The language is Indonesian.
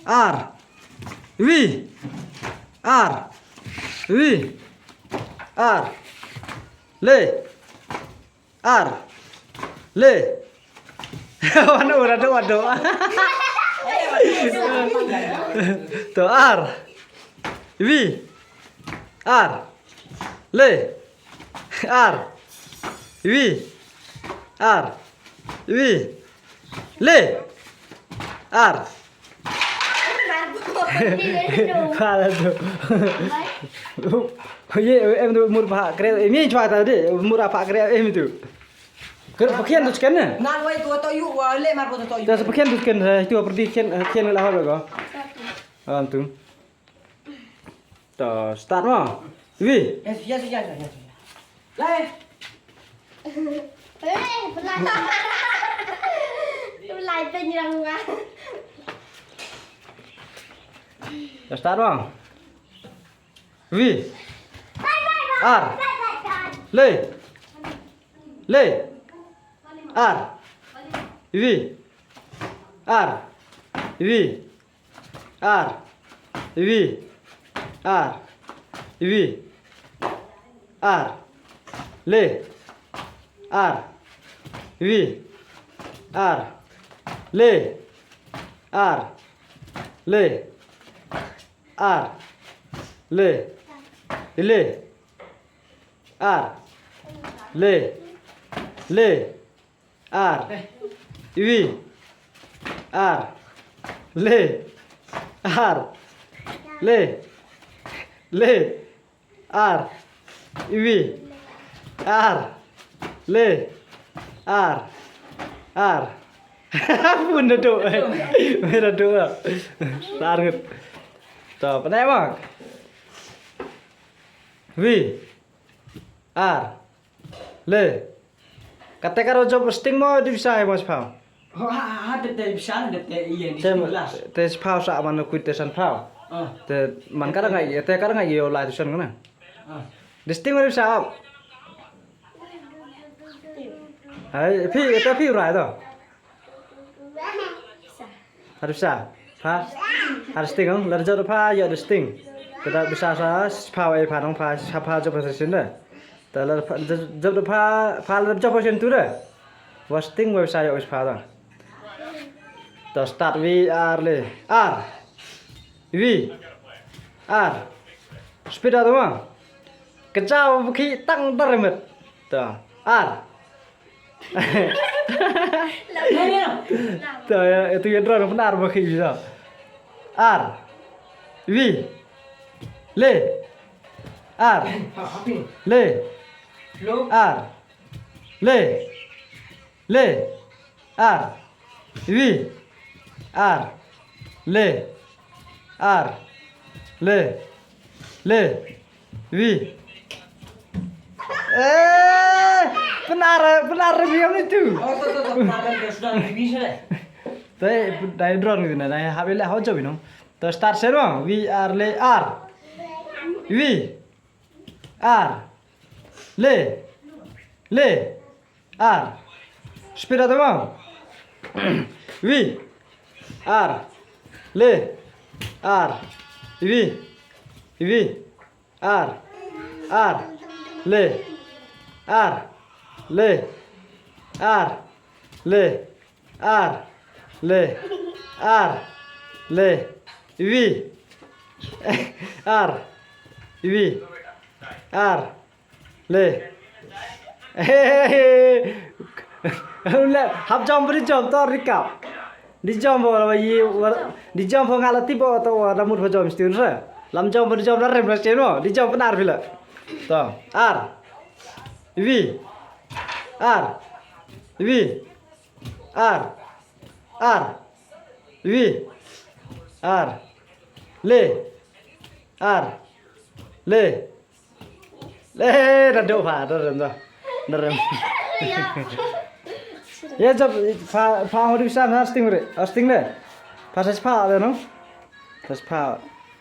R V R V R Le R Le waduh tuh R V R Le R V R V Le R pha tuh em tuh mur pha kre ini chua tadi mur apa kre em itu ker pakian tuh kan na wai tua to yu wa le mar ko to yu dah pakian tuh kan itu seperti kian lah apa kau tuh tuh start mah vi ya lai lại tình rằng mà start mah vi R Le Le R V R V R V R V R Le R V R Le R Le R Le Le R Le Le R V R Le R Le Le R V R Le R R pun dah tu merah tu tarik tak apa mak V R Le kata karo job posting mau di bisa mas pau ha de bisa de iya ni kelas tes pau sak mana kuit tesan pau te man kara ngai te kara ngai yo lai tusan kana disting mau bisa hai phi rai to harus bisa harus ting lar jauh pha ya disting kita bisa sa pau ai pha nong pha pha job position dah lar job pha lar job position tu dah wasting website wis pha dah to start V R le R V R speed tu mah kejauh khi tăng termet to R tuh itu yang drone benar bagi bisa R V Le R Le R Le Le R V R Le R Le Le V benar review itu benar sudah bisa deh dari drone gitu nah dari HP lah hujau ini terus start semua V R Le R V R Le Le R speed atau mau V R Le R V V R R Le R Le R Le R Le R Le V R V R Le hấp jom beri jom to rikap di jom bawa bayi di jom pengalati bawa to ramut jom setiun sa lam jom beri jom rem rasiano di jom benar bila to R V R V R R V R Le R Le Le dah dok pha dah rem ya jab pha hori bisa na sting deh pas pha ada no pas pha